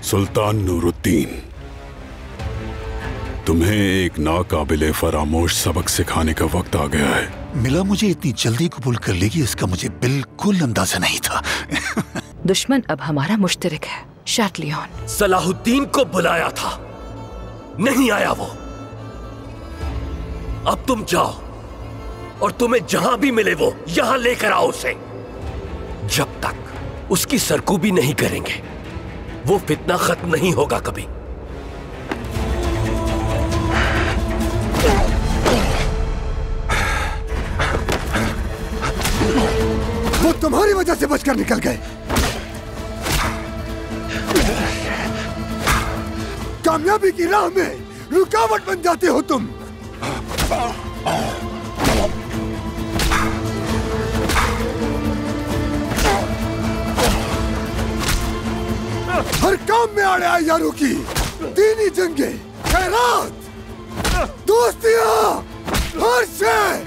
सुल्तान नूरुद्दीन, तुम्हें एक नाकाबिले फरामोश सबक सिखाने का वक्त आ गया है। मिला मुझे इतनी जल्दी कबूल कर लेगी इसका मुझे बिल्कुल अंदाजा नहीं था। दुश्मन अब हमारा मुश्तरिक है, शैटलियन। सलाहुद्दीन को बुलाया था, नहीं आया वो। अब तुम जाओ और तुम्हें जहां भी मिले वो यहां लेकर आओ उसे। जब तक उसकी सरकूबी नहीं करेंगे वो फितना खत्म नहीं होगा कभी। वो तुम्हारी वजह से बचकर निकल गए। कामयाबी की राह में रुकावट बन जाते हो तुम। हर काम में आड़े आए यारों की दीनी जंगे, खैरात, दोस्तियां, हर शय।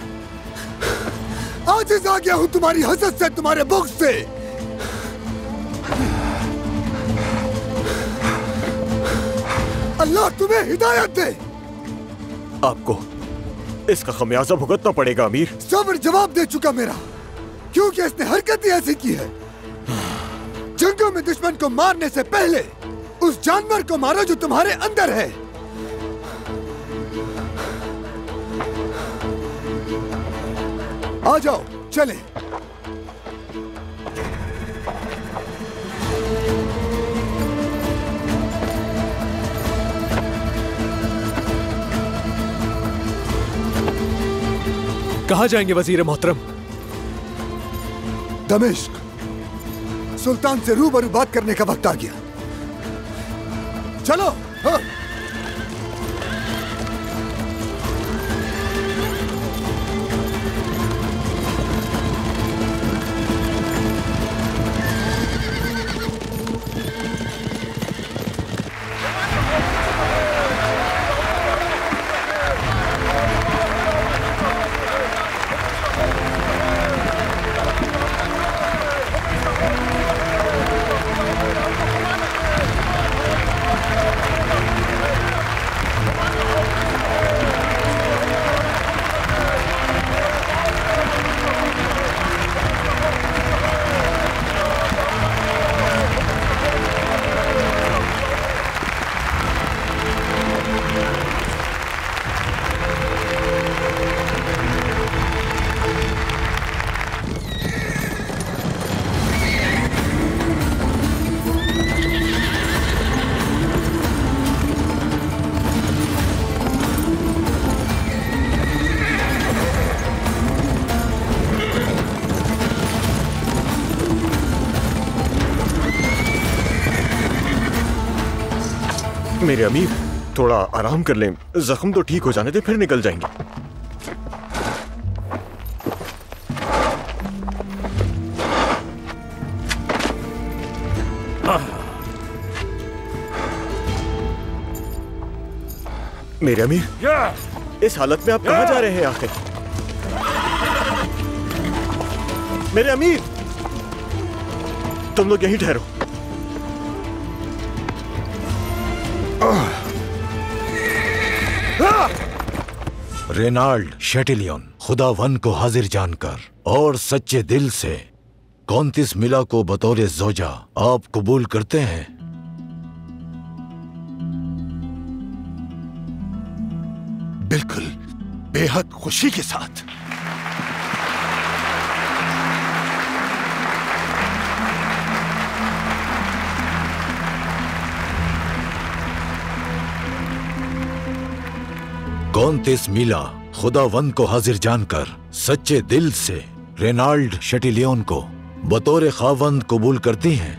आजिज़ आ गया हूं तुम्हारी हसद से, तुम्हारे बुग़्ज़ से। अल्लाह तुम्हें हिदायत दे। आपको इसका खमियाजा भुगतना पड़ेगा अमीर। सब्र जवाब दे चुका मेरा, क्योंकि इसने हरकत ही ऐसी की है। जंगों में दुश्मन को मारने से पहले उस जानवर को मारो जो तुम्हारे अंदर है। आ जाओ चले। कहाँ जाएंगे वजीर मोहतरम? दमिश्क। सुल्तान से रूबरू बात करने का वक्त आ गया। चलो। हाँ। मेरे अमीर, थोड़ा आराम कर लें, जख्म तो ठीक हो जाने दे, फिर निकल जाएंगे। मेरे अमीर, इस हालत में आप कहाँ जा रहे हैं आखिर? मेरे अमीर, तुम लोग यहीं ठहरो। रेनाल्ड शैटिलियन, खुदावन को हाजिर जानकर और सच्चे दिल से कॉन्तिस मिला को बतौर ज़ौजा आप कबूल करते हैं? बिल्कुल, बेहद खुशी के साथ। कॉन्तिस मिला खुदावंद को हाजिर जानकर सच्चे दिल से रेनाल्ड शैटिलियन को बतौर खावंद कबूल करती हैं।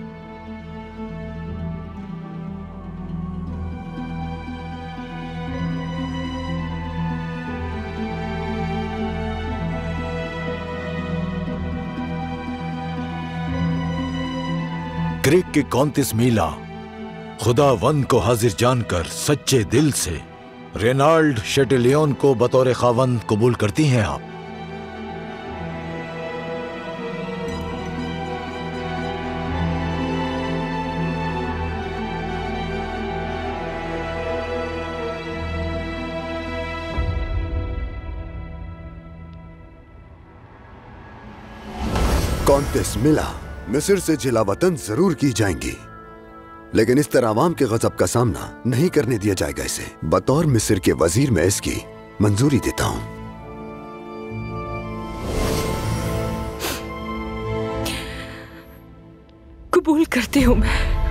ग्रीक के कॉन्तिस मिला खुदावंद को हाजिर जानकर सच्चे दिल से रेनाल्ड शैटिलियन को बतौर खावंद कबूल करती हैं आप? कॉन्टेस्ट मिला, मिस्र से जिला वतन जरूर की जाएंगी, लेकिन इस तरह आवाम के गजब का सामना नहीं करने दिया जाएगा इसे। बतौर मिस्र के वजीर मैं इसकी मंजूरी देता हूं। कबूल करती हूं मैं।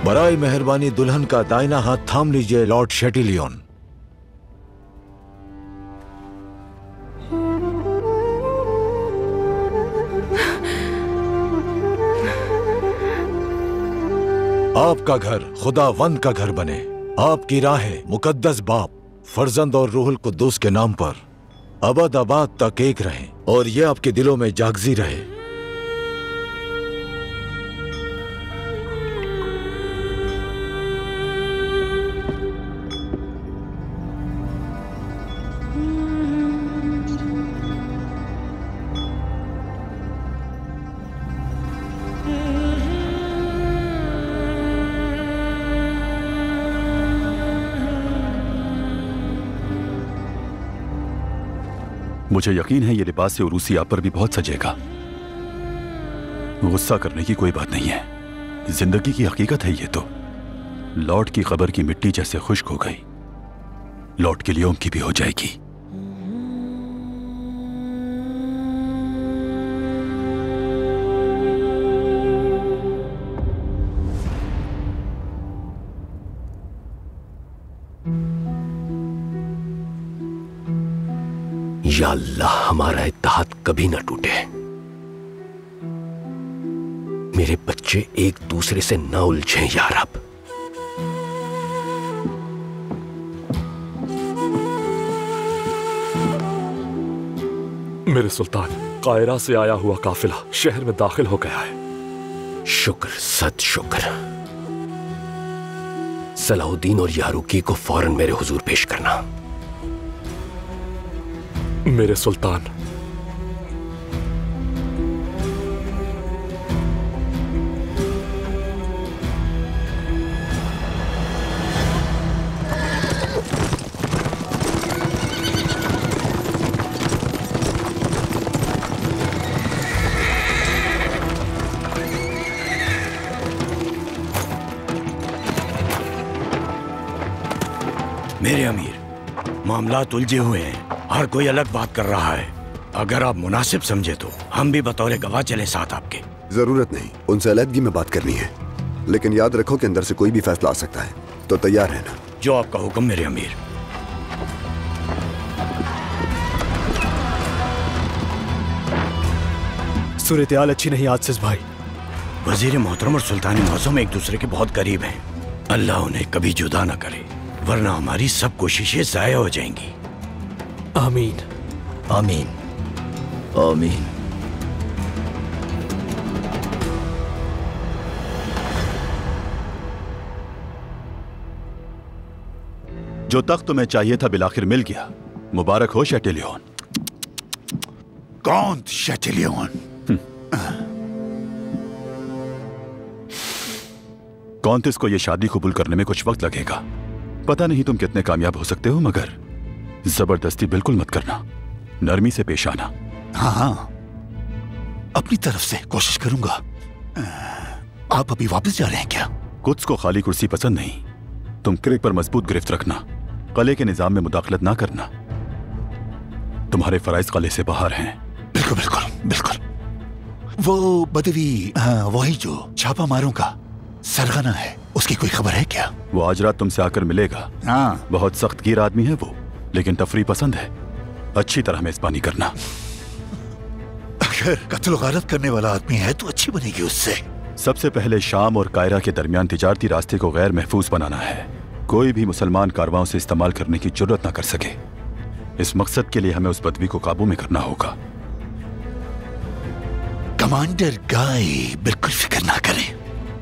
बराए मेहरबानी दुल्हन का दाहिना हाथ थाम लीजिए लॉर्ड शेटिलियन। आपका घर खुदावंद का घर बने। आपकी राहें मुकद्दस बाप, फर्जंद और रूहुल कुद्दूस के नाम पर अबद आबाद तक एक रहें और ये आपके दिलों में जागजी रहे। मुझे यकीन है ये लिबास से उरूसी आप पर भी बहुत सजेगा। गुस्सा करने की कोई बात नहीं है, जिंदगी की हकीकत है ये तो। लॉर्ड की खबर की मिट्टी जैसे खुश्क हो गई, लॉर्ड के लियोम की भी हो जाएगी। या अल्लाह हमारा इत्तेहाद कभी ना टूटे, मेरे बच्चे एक दूसरे से ना उलझें या रब। मेरे सुल्तान, कायरा से आया हुआ काफिला शहर में दाखिल हो गया है। शुक्र, सद शुक्र। सलाहुद्दीन और यारूकी को फौरन मेरे हुजूर पेश करना। मेरे सुल्तान, मेरे अमीर, मामलात उलझे हुए हैं, हर कोई अलग बात कर रहा है। अगर आप मुनासिब समझे तो हम भी बतौर गवाह चले साथ आपके। जरूरत नहीं, उनसे अलहदगी में बात करनी है, लेकिन याद रखो कि अंदर से कोई भी फैसला आ सकता है, तो तैयार है ना? जो आपका हुक्म मेरे अमीर। सूरत हाल अच्छी नहीं आसिस भाई। वजीर मोहतरम और सुल्तान मौसम एक दूसरे के बहुत करीब हैं। अल्लाह उन्हें कभी जुदा न करे, वरना हमारी सब कोशिशें जाया हो जाएंगी। आमीन आमीन आमीन। जो तख्त तुम्हें चाहिए था बिलाखिर मिल गया। मुबारक हो शेटिलियन। कौन शेटिलियन? कौंतिस को यह शादी कबूल करने में कुछ वक्त लगेगा। पता नहीं तुम कितने कामयाब हो सकते हो, मगर जबरदस्ती बिल्कुल मत करना, नरमी से पेश आना। हाँ हाँ, अपनी तरफ से कोशिश करूंगा। आप अभी वापस जा रहे हैं क्या? कुछ को खाली कुर्सी पसंद नहीं। तुम क्रिक पर मजबूत गिरफ्त रखना, कले के निजाम में मुदाखलत ना करना। तुम्हारे फराइज कले से बाहर हैं। बिल्कुल बिल्कुल बिल्कुल। वो बदवी, वही जो छापा मारों का सरगना है, उसकी कोई खबर है क्या? वो आज रात तुमसे आकर मिलेगा। हाँ, बहुत सख्त गिर आदमी है वो, लेकिन तफरी पसंद है। अच्छी तरह मेजबानी करना। अगर कत्ल गारत करने वाला आदमी है तो अच्छी बनेगी उससे। सबसे पहले शाम और कायरा के दरमियान तिजारती रास्ते को गैर महफूज बनाना है। कोई भी मुसलमान कारवां से इस्तेमाल करने की जुर्रत ना कर सके। इस मकसद के लिए हमें उस बदवी को काबू में करना होगा। कमांडर गाय बिल्कुल फिक्र ना करें,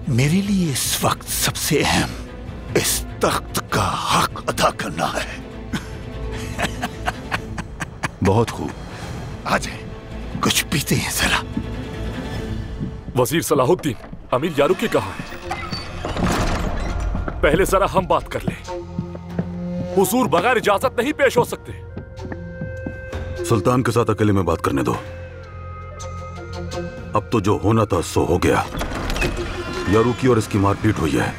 मेरे लिए इस वक्त सबसे अहम इस तख्त का हक अदा करना है। बहुत खूब, आ जाए, कुछ पीते हैं जरा। वजीर सलाहुद्दीन, अमीर यारुकी कहाँ है? पहले जरा हम बात कर लें। हुजूर बगैर इजाजत नहीं पेश हो सकते। सुल्तान के साथ अकेले में बात करने दो। अब तो जो होना था सो हो गया। यारुकी और इसकी मारपीट हुई है।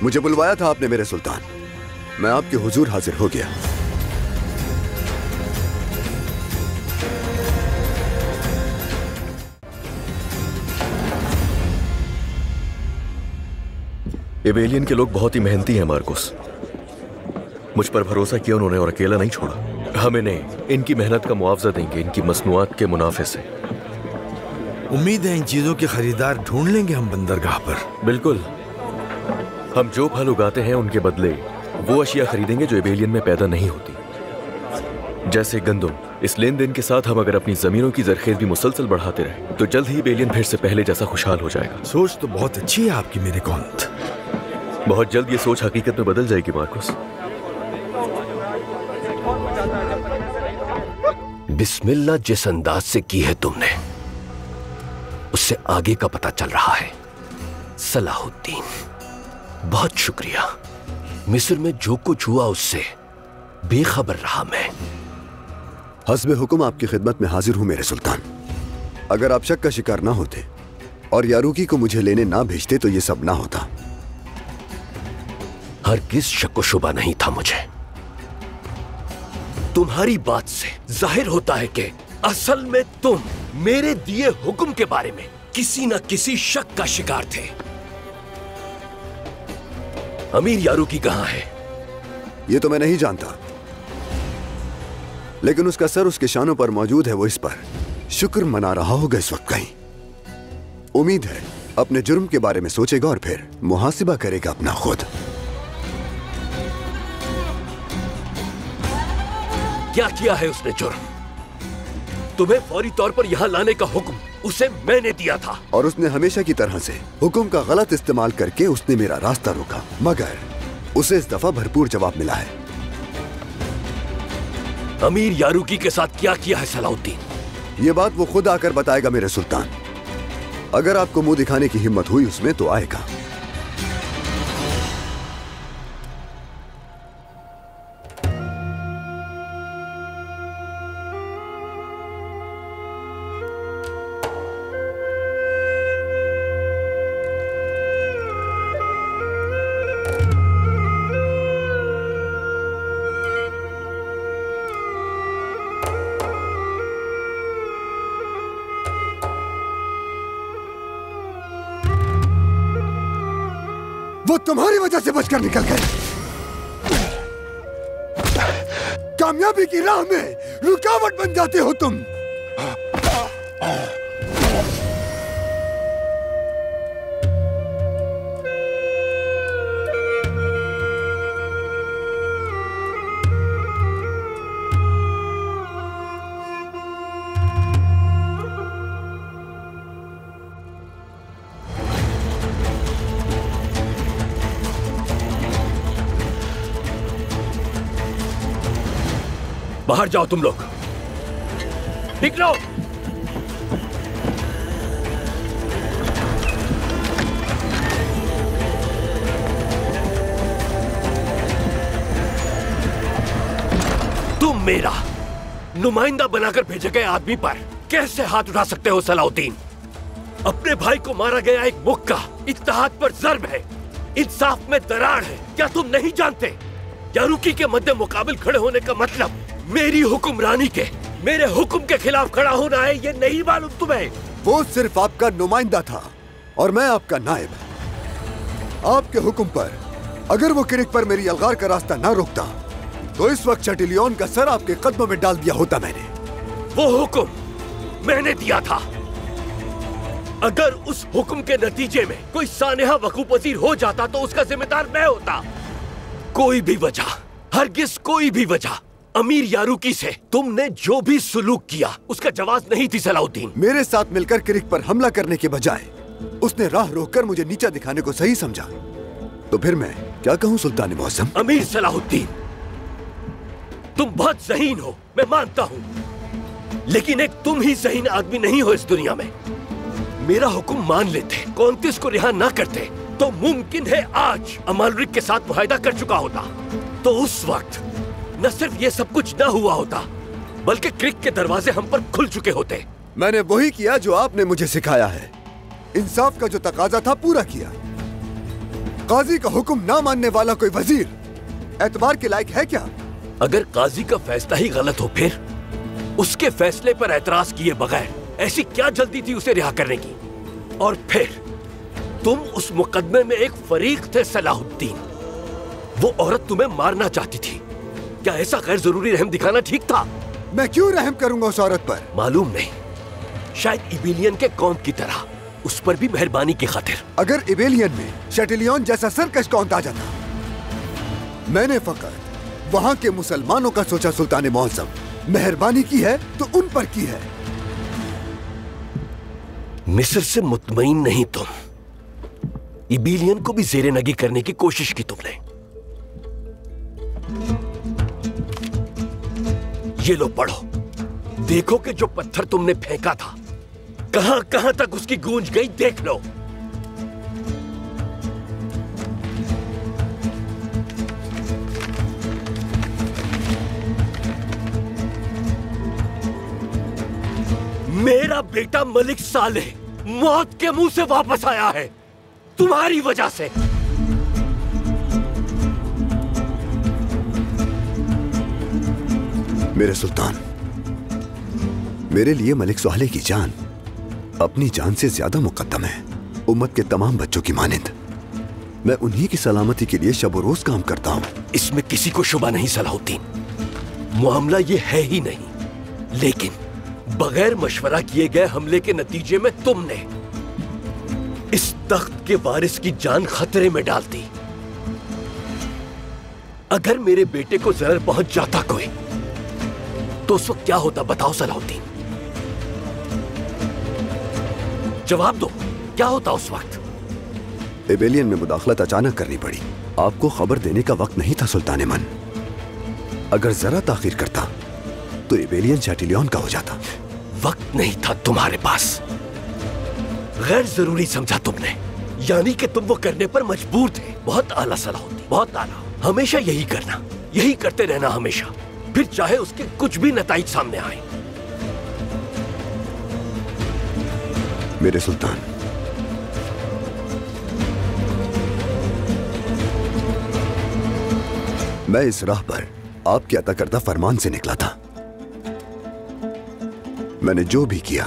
मुझे बुलवाया था आपने मेरे सुल्तान। मैं आपके हुजूर हाजिर हो गया। एबेलियन के लोग बहुत ही मेहनती हैं मार्कोस। मुझ पर भरोसा किया उन्होंने और अकेला नहीं छोड़ा। हम इन्हें इनकी मेहनत का मुआवजा देंगे, इनकी मसनूआत के मुनाफे से। उम्मीद है इन चीजों के खरीदार ढूंढ लेंगे हम बंदरगाह पर। बिल्कुल। हम जो फल उगाते हैं उनके बदले वो अशिया खरीदेंगे जो एबेलियन में पैदा नहीं होती, जैसे गंदम। इस लेन देन के साथ हम अगर अपनी जमीनों की जरखेज भी मुसलसल बढ़ाते रहे तो जल्द ही एबेलियन फिर से पहले जैसा खुशहाल हो जाएगा। सोच तो बहुत अच्छी है आपकी मेरे कौंत। बहुत जल्द ये सोच हकीकत में बदल जाएगी मार्कोस। बिस्मिल्लाह जिस अंदाज से की है तुमने, उससे आगे का पता चल रहा है। सलाहुद्दीन, बहुत शुक्रिया। मिस्र में जो कुछ हुआ उससे बेखबर रहा मैं। हस्बे हुक्म आपकी खिदमत में हाजिर हूं मेरे सुल्तान। अगर आप शक का शिकार ना होते और यारुकी को मुझे लेने ना भेजते तो ये सब ना होता। हरगिज़ शक व शुबा नहीं था मुझे। तुम्हारी बात से जाहिर होता है कि असल में तुम मेरे दिए हुक्म के बारे में किसी न किसी शक का शिकार थे। अमीर यारुकी कहां है? ये तो मैं नहीं जानता, लेकिन उसका सर उसके शानों पर मौजूद है। वो इस पर शुक्र मना रहा होगा इस वक्त कहीं। उम्मीद है अपने जुर्म के बारे में सोचेगा और फिर मुहासिबा करेगा अपना खुद। क्या किया है उसने जुर्म? तुम्हें फौरी तौर पर यहां लाने का हुक्म उसे मैंने दिया था, और उसने हमेशा की तरह से हुक्म का गलत इस्तेमाल करके उसने मेरा रास्ता रोका, मगर उसे इस दफा भरपूर जवाब मिला है। अमीर यारुकी के साथ क्या किया है सलाहुद्दीन? ये बात वो खुद आकर बताएगा मेरे सुल्तान। अगर आपको मुंह दिखाने की हिम्मत हुई उसमें तो आएगा। वो तुम्हारी वजह से बचकर निकल गए। कामयाबी की राह में रुकावट बन जाते हो तुम। बाहर जाओ तुम लोग, निकलो। तुम मेरा नुमाइंदा बनाकर भेजे गए आदमी पर कैसे हाथ उठा सकते हो सलाहुद्दीन? अपने भाई को मारा गया एक मुक्का इत्तेहाद पर ज़र्ब है, इंसाफ में दरार है। क्या तुम नहीं जानते? यारुकी के मद्दे मुकाबिल खड़े होने का मतलब मेरी हुक्मरानी के, मेरे हुक्म के खिलाफ खड़ा होना है। ये नहीं मालूम तुम्हें? वो सिर्फ आपका नुमाइंदा था और मैं आपका नायब। आपके हुक्म पर अगर वो किरिक पर मेरी अलगार का रास्ता ना रोकता तो इस वक्त चटिलियन का सर आपके कदमों में डाल दिया होता मैंने। वो हुक्म मैंने दिया था। अगर उस हुक्म के नतीजे में कोई सानेहा वकूफ पजीर हो जाता तो उसका जिम्मेदार मैं होता। कोई भी वजह, हरगिज कोई भी वजह अमीर यारुकी से तुमने जो भी सुलूक किया उसका जवाब नहीं थी सलाहुद्दीन। मेरे साथ मिलकर किरिक पर हमला करने के बजाय उसने राह रोककर मुझे नीचा दिखाने को सही समझा, तो फिर मैं क्या कहूं सुल्तान मौसम? अमीर सलाहुद्दीन, तुम बहुत ज़हीन हो, मैं मानता हूं, लेकिन एक तुम ही ज़हीन आदमी नहीं हो इस दुनिया में। मेरा हुक्म मान लेते, 29 को रिहा ना करते, तो मुमकिन है आज अमालरिक के साथ मुआहदा कर चुका होता। तो उस वक्त न सिर्फ ये सब कुछ ना हुआ होता, बल्कि क्रिक के दरवाजे हम पर खुल चुके होते। मैंने वही किया जो आपने मुझे सिखाया है। इंसाफ का जो तकाजा था पूरा किया। काजी का हुक्म ना मानने वाला कोई वजीर एतबार के लायक है क्या? अगर काजी का फैसला ही गलत हो, फिर उसके फैसले पर एतराज किए बगैर ऐसी क्या जल्दी थी उसे रिहा करने की? और फिर तुम उस मुकदमे में एक फरीक थे सलाहुद्दीन। वो औरत तुम्हें मारना चाहती थी, क्या ऐसा गैर जरूरी रहम दिखाना ठीक था? मैं क्यों रहम करूंगा उस औरत पर? मालूम नहीं, शायद इबेलियन के कौन की तरह उस पर भी मेहरबानी की खातिर। अगर इबेलियन में शटिलियन जैसा सरकश कौन आ जाता? मैंने फकत वहां के मुसलमानों का सोचा सुल्तान मौसम। मेहरबानी की है तो उन पर की है। मिस्र से मुतमईन नहीं तुम, इबेलियन को भी जेरे नगी करने की कोशिश की तुमने। ये लो पढ़ो, देखो कि जो पत्थर तुमने फेंका था कहां कहां तक उसकी गूंज गई, देख लो। मेरा बेटा मलिक सालेह मौत के मुंह से वापस आया है तुम्हारी वजह से। मेरे सुल्तान, मेरे लिए मलिक सालेह की जान अपनी जान से ज्यादा मुकद्दम है। उम्मत के तमाम बच्चों की मानिंद मैं उन्हीं की सलामती के लिए शब रोज काम करता हूं। इसमें किसी को शुबा नहीं सलाहुद्दीन, मामला ये है ही नहीं। लेकिन बगैर मशवरा किए गए हमले के नतीजे में तुमने इस तख्त के वारिस की जान खतरे में डाल दी। अगर मेरे बेटे को जरर पहुंच जाता कोई, तो उस वक्त क्या होता बताओ सलाहुद्दीन, जवाब दो, क्या होता उस वक्त? इबेलियन में मुदाखलत अचानक करनी पड़ी। आपको खबर देने का वक्त नहीं था सुल्तान मन। अगर जरा ताखीर करता तो इबेलियन शटिलियन का हो जाता। वक्त नहीं था तुम्हारे पास, गैर जरूरी समझा तुमने, यानी कि तुम वो करने पर मजबूर थे। बहुत आला सलाहुद्दीन, बहुत आला। हमेशा यही करना, यही करते रहना हमेशा, फिर चाहे उसके कुछ भी नताइज सामने आए। मेरे सुल्तान, मैं इस राह पर आपके अता करदा फरमान से निकला था। मैंने जो भी किया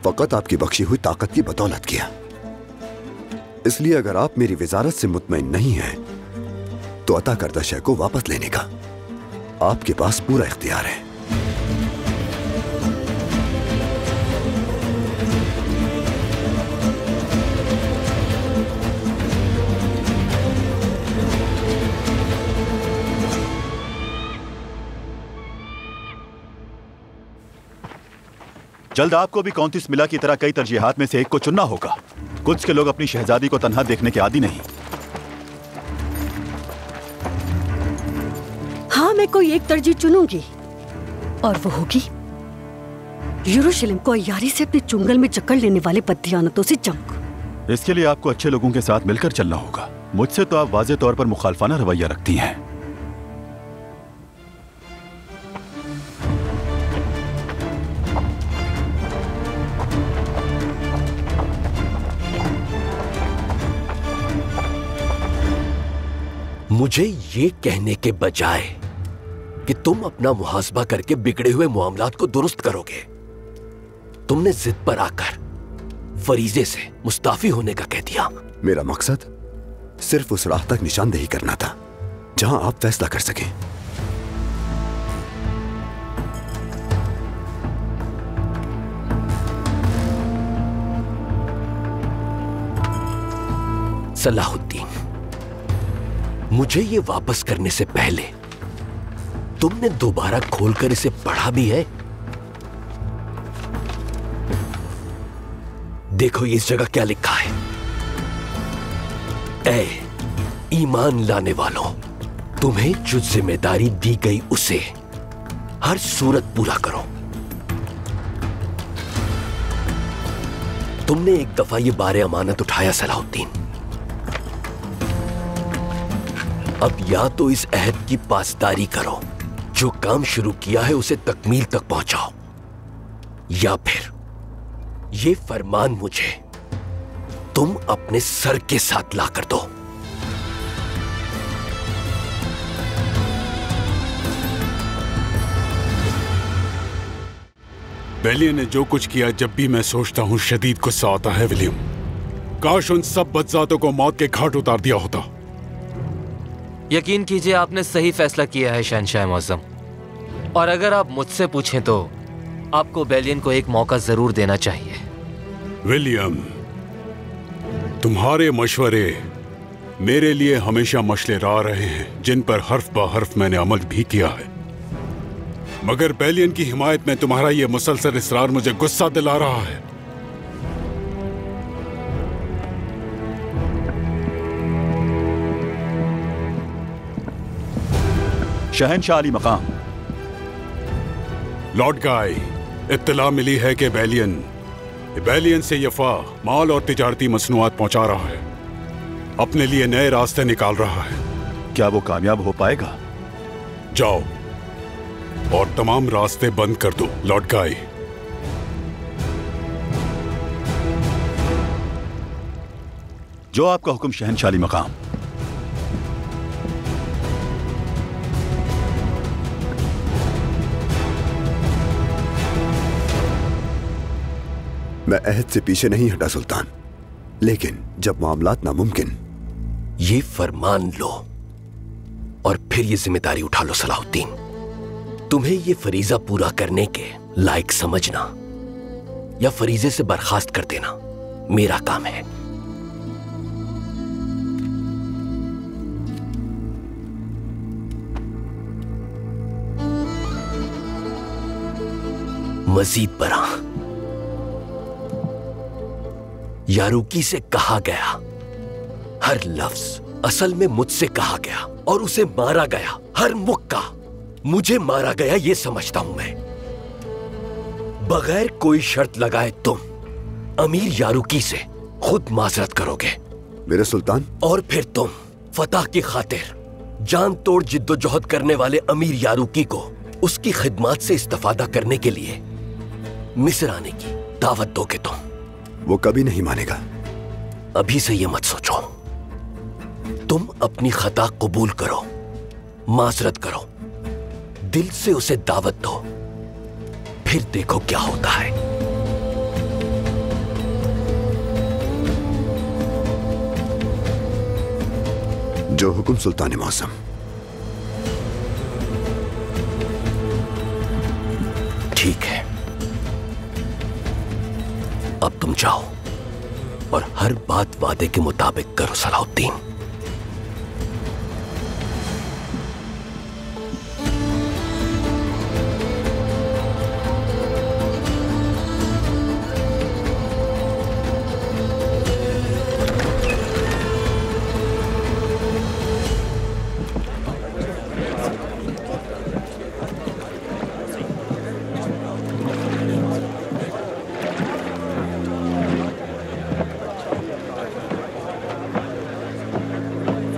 फकत आपकी बख्शी हुई ताकत की बदौलत किया। इसलिए अगर आप मेरी विजारत से मुतमईन नहीं हैं, तो अता करदा शय को वापस लेने का आपके पास पूरा इख्तियार है। जल्द आपको भी 29 मिला की तरह कई तरजीहात में से एक को चुनना होगा। कुछ के लोग अपनी शहजादी को तन्हा देखने के आदी नहीं। हाँ, मैं कोई एक तरजीह चुनूंगी और वो होगी यरूशलेम को अय्यारी से अपने चुंगल में जकड़ लेने वाले बददियानतों से जंग। इसके लिए आपको अच्छे लोगों के साथ मिलकर चलना होगा। मुझसे तो आप वाज़े तौर पर मुखालफाना रवैया रखती हैं। मुझे ये कहने के बजाय कि तुम अपना मुहासबा करके बिगड़े हुए मामलात को दुरुस्त करोगे, तुमने जिद पर आकर फरीजे से मुस्ताफी होने का कह दिया। मेरा मकसद सिर्फ उस राह तक निशानदेही करना था जहां आप फैसला कर सकें। सलाहुद्दीन, मुझे ये वापस करने से पहले तुमने दोबारा खोलकर इसे पढ़ा भी है? देखो इस जगह क्या लिखा है। ऐ ईमान लाने वालों, तुम्हें जो जिम्मेदारी दी गई उसे हर सूरत पूरा करो। तुमने एक दफा ये बारे अमानत उठाया सलाहुद्दीन, अब या तो इस अहद की पासदारी करो, जो काम शुरू किया है उसे तकमील तक पहुंचाओ, या फिर ये फरमान मुझे तुम अपने सर के साथ ला कर दो। बेलियन ने जो कुछ किया, जब भी मैं सोचता हूं शदीद गुस्सा आता है विलियम। काश उन सब बदजातों को मौत के घाट उतार दिया होता। यकीन कीजिए आपने सही फैसला किया है शहंशाह मुअज़्ज़म, और अगर आप मुझसे पूछें तो आपको बेलियन को एक मौका जरूर देना चाहिए। विलियम, तुम्हारे मशवरे मेरे लिए हमेशा मशलेराह रहे हैं, जिन पर हर्फ ब हर्फ मैंने अमल भी किया है, मगर बेलियन की हिमायत में तुम्हारा यह मुसलसल इसरार मुझे गुस्सा दिला रहा है। शहंशाह अली मकाम। लॉर्ड गाय, इत्तला मिली है कि बेलियन से यफा माल और तिजारती मसनूआत पहुंचा रहा है, अपने लिए नए रास्ते निकाल रहा है। क्या वो कामयाब हो पाएगा? जाओ और तमाम रास्ते बंद कर दो लॉर्ड गाय। जो आपका हुक्म शहंशाह अली मकाम। मैं अहद से पीछे नहीं हटा सुल्तान, लेकिन जब मामलात नामुमकिन। ये फरमान लो और फिर ये जिम्मेदारी उठा लो सलाहुद्दीन। तुम्हें ये फरीजा पूरा करने के लायक समझना या फरीजे से बर्खास्त कर देना मेरा काम है। मजीद बरा, यारूकी से कहा गया हर लफ्ज असल में मुझसे कहा गया और उसे मारा गया। हर मुक्का मुझे मारा गया, ये समझता हूं मैं। बगैर कोई शर्त लगाए तुम अमीर यारूकी से खुद माजरत करोगे मेरे सुल्तान, और फिर तुम फतह की खातिर जान तोड़ जिद्दोजहद करने वाले अमीर यारूकी को उसकी खिदमत से इस्तेफादा करने के लिए मिस्र आने की दावत दोगे तुम। वो कभी नहीं मानेगा। अभी से ये मत सोचो, तुम अपनी खता कबूल करो, माजरत करो, दिल से उसे दावत दो, फिर देखो क्या होता है। जो हुक्म सुल्तान मौसम। ठीक है, अब तुम जाओ और हर बात वादे के मुताबिक करो सलाहुद्दीन।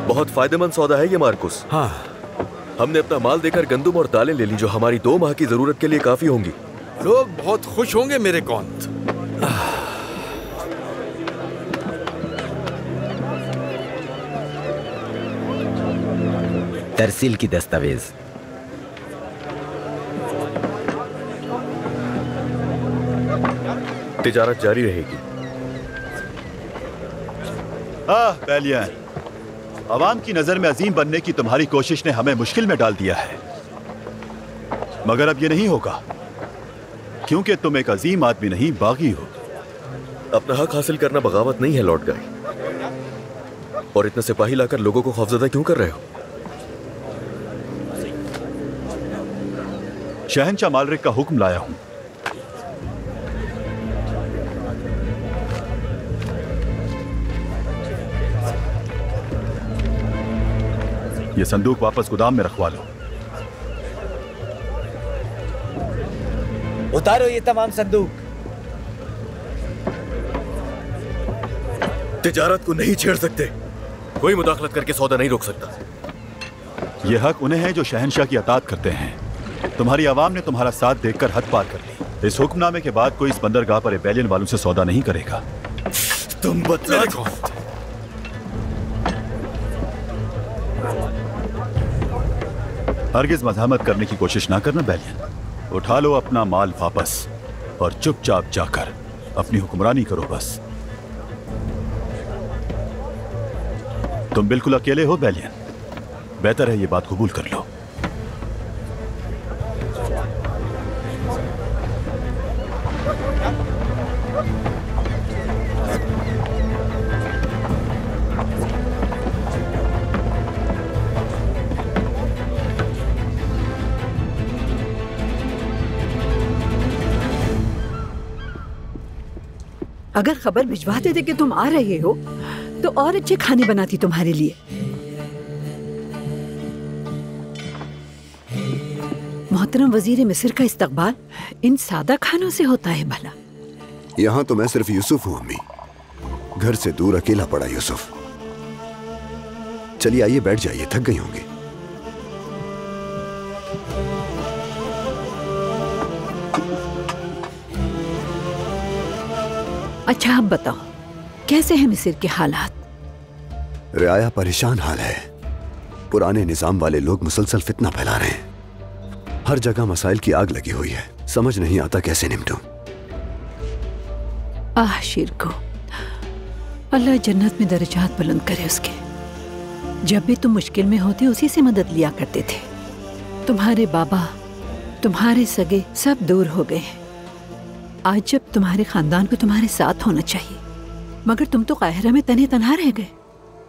बहुत फायदेमंद सौदा है ये मार्कुस। हाँ, हमने अपना माल देकर गंदुम और दालें ले ली, जो हमारी 2 माह की जरूरत के लिए काफी होंगी। लोग बहुत खुश होंगे मेरे कौंत। तरसील की दस्तावेज। तिजारत जारी रहेगी। बेलियन, अवाम की नजर में अजीम बनने की तुम्हारी कोशिश ने हमें मुश्किल में डाल दिया है, मगर अब ये नहीं होगा, क्योंकि तुम एक अजीम आदमी नहीं, बागी हो। अपना हक हासिल करना बगावत नहीं है लॉर्ड गाय, और इतने सिपाही लाकर लोगों को खौफजदा क्यों कर रहे हो? शहंशाह मालरिक का हुक्म लाया हूं। ये संदूक वापस गोदाम में रखवा लो। उतारो ये तमाम संदूक। तिजारत को नहीं छेड़ सकते। कोई मुदाखलत करके सौदा नहीं रोक सकता। ये हक उन्हें है जो शहंशाह की अतात करते हैं। तुम्हारी आवाम ने तुम्हारा साथ देखकर हद पार कर ली। इस हुक्मनामे के बाद कोई इस बंदरगाह पर रिबेलियन वालों से सौदा नहीं करेगा। तुम बतला कौन? हरगिज मज़ाहमत करने की कोशिश ना करना बेलियन। उठा लो अपना माल वापस और चुपचाप जाकर अपनी हुक्मरानी करो बस। तुम बिल्कुल अकेले हो बेलियन। बेहतर है ये बात कबूल कर लो। अगर खबर भिजवाते थे कि तुम आ रहे हो तो और अच्छे खाने बनाती तुम्हारे लिए। मोहतरम वजीर मिस्र का इस्तकबाल इन सादा खानों से होता है भला? यहाँ तो मैं सिर्फ यूसुफ हूँ अम्मी। घर से दूर अकेला पड़ा यूसुफ। चलिए आइए बैठ जाइए, थक गई होंगी। अच्छा आप बताओ कैसे हैं मिस्र के हालात? रियाया परेशान हाल है। पुराने निजाम वाले लोग मुसलसल फितना फैला रहे हैं। हर जगह मसाइल की आग लगी हुई है। समझ नहीं आता कैसे निपटूं। आह शिरको, अल्लाह जन्नत में दर्जात बुलंद करे उसके। जब भी तुम मुश्किल में होते उसी से मदद लिया करते थे। तुम्हारे बाबा, तुम्हारे सगे सब दूर हो गए हैं। आज जब तुम्हारे खानदान को तुम्हारे साथ होना चाहिए, मगर तुम तो काहिरा में तने तनहा रह गए।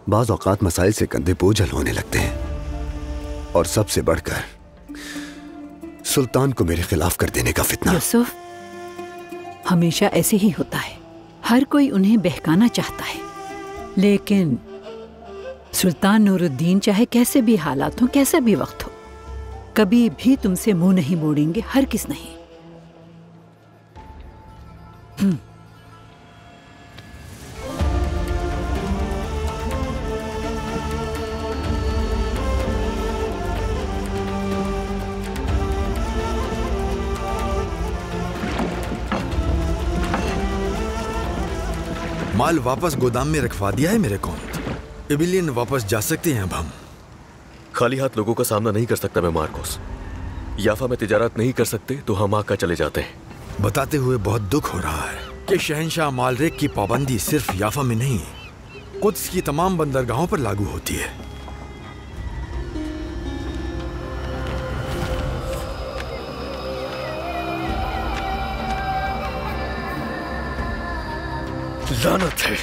बाज़ औक़ात मसाइल से कंधे बोझल होने लगते हैं, और सबसे बढ़कर सुल्तान को मेरे खिलाफ कर देने का फितना। यूसुफ, हमेशा ऐसे ही होता है। हर कोई उन्हें बहकाना चाहता है, लेकिन सुल्तान नूरुद्दीन चाहे कैसे भी हालात हो, कैसा भी वक्त हो, कभी भी तुमसे मुंह नहीं मोड़ेंगे। हर किस नहीं। माल वापस गोदाम में रखवा दिया है मेरे कौंत। इबिलियन वापस जा सकते हैं अब हम। खाली हाथ लोगों का सामना नहीं कर सकता मैं मार्कोस। याफा में तिजारत नहीं कर सकते तो हम आका चले जाते हैं। बताते हुए बहुत दुख हो रहा है कि शहंशाह मालरेक की पाबंदी सिर्फ याफा में नहीं, कुद्स की तमाम बंदरगाहों पर लागू होती है। लानत है।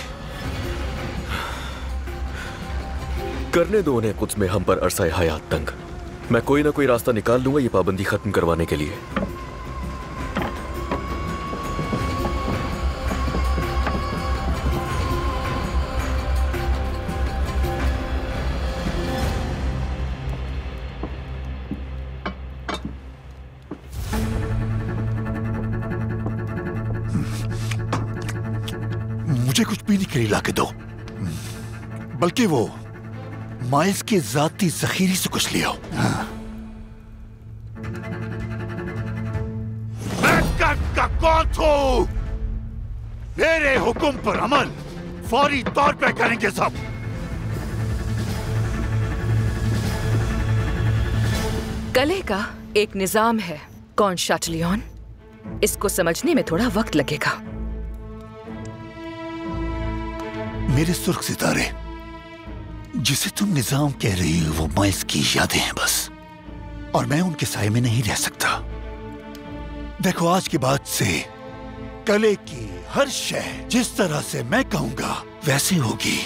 करने दो उन्हें कुछ में हम पर अरसा हयात तंग। मैं कोई ना कोई रास्ता निकाल लूंगा ये पाबंदी खत्म करवाने के लिए। मुझे कुछ पीने के लिए लाके दो, बल्कि वो माइल्स के जाती जखीरे से कुछ ले आओ। मैं का कौन हूं? मेरे हुक्म पर अमल फौरी तौर पे करेंगे सब। कले का एक निजाम है कौन शाटलियन, इसको समझने में थोड़ा वक्त लगेगा। मेरे सुर्ख सितारे, जिसे तुम निजाम कह रही हो, वो माइल्स की यादें हैं बस, और मैं उनके साए में नहीं रह सकता। देखो, आज के बाद से कले की हर शय जिस तरह से मैं कहूंगा वैसे होगी।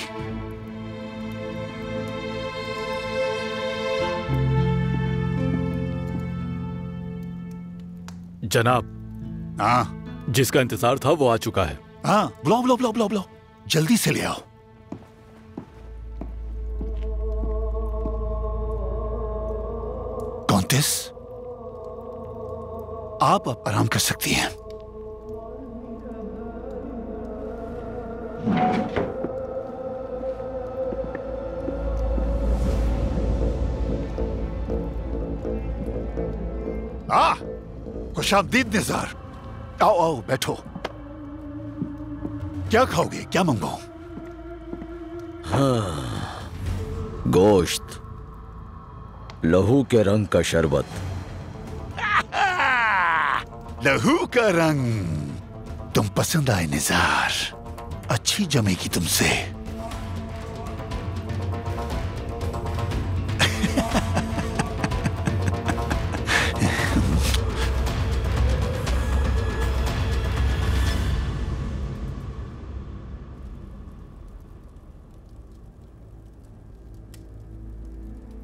जनाब, हाँ, जिसका इंतजार था वो आ चुका है। हाँ, बुलाओ बुलाओ बुलाओ बुलाओ बुलाओ, जल्दी से ले आओ। मुद्दिस, आप अब आराम कर सकती हैं। खुशामदीद निज़ार। आओ आओ बैठो। क्या खाओगे, क्या मंगवाऊं? हाँ, गोश्त, लहू के रंग का शरबत। लहू का रंग तुम पसंद आए निज़ार, अच्छी जमेगी तुमसे।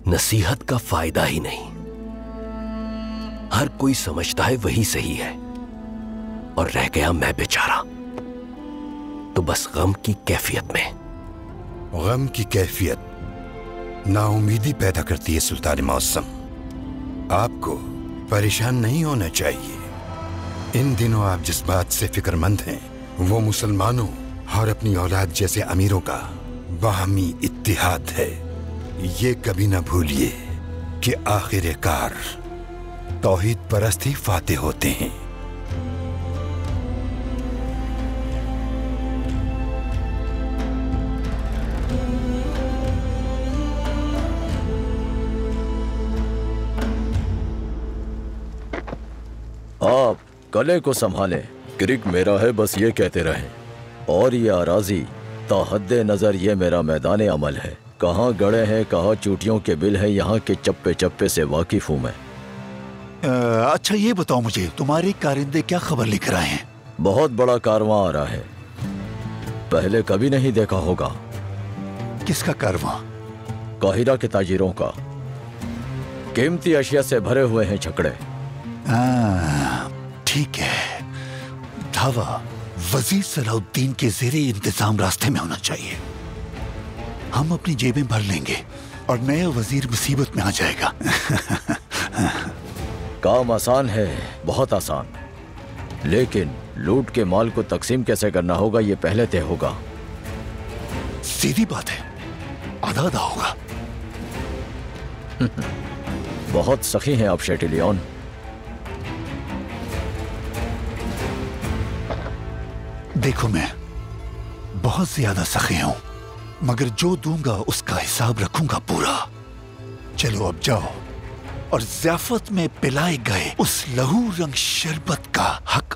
नसीहत का फायदा ही नहीं। हर कोई समझता है वही सही है, और रह गया मैं बेचारा तो बस गम की कैफियत में। गम की कैफियत नाउमीदी पैदा करती है सुल्तान मौसम। आपको परेशान नहीं होना चाहिए। इन दिनों आप जिस बात से फिक्रमंद हैं वो मुसलमानों और अपनी औलाद जैसे अमीरों का बाहमी इत्तिहाद है। ये कभी ना भूलिए कि आखिरकार तौहीद परस्त ही फाते होते हैं। आप गले को संभालें, क्रिक मेरा है, बस ये कहते रहें। और ये अराजी ताहद्दे नजर ये मेरा मैदान अमल है। कहाँ गड़े हैं, कहाँ चूटियों के बिल हैं, यहाँ के चप्पे चप्पे से वाकिफ हूँ मैं। अच्छा ये बताओ मुझे, तुम्हारे कारिंदे क्या खबर लेकर आए हैं? बहुत बड़ा कारवां आ रहा है, पहले कभी नहीं देखा होगा। किसका कारवां? काहिरा के ताजिरों का। कीमती अशिया से भरे हुए हैं छकड़े। ठीक है, धावा वजीर सलाउद्दीन के ज़ेरे इंतजाम रास्ते में होना चाहिए। हम अपनी जेबें भर लेंगे और नया वजीर मुसीबत में आ जाएगा। काम आसान है, बहुत आसान, लेकिन लूट के माल को तकसीम कैसे करना होगा ये पहले तय होगा। सीधी बात है, आधा आधा होगा। बहुत सखी हैं आप शैटिलियन। देखो मैं बहुत ज्यादा सखी हूं, मगर जो दूंगा उसका हिसाब रखूंगा पूरा। चलो अब जाओ और ज़ियाफत में पिलाए गए उस लहू रंग शरबत का हक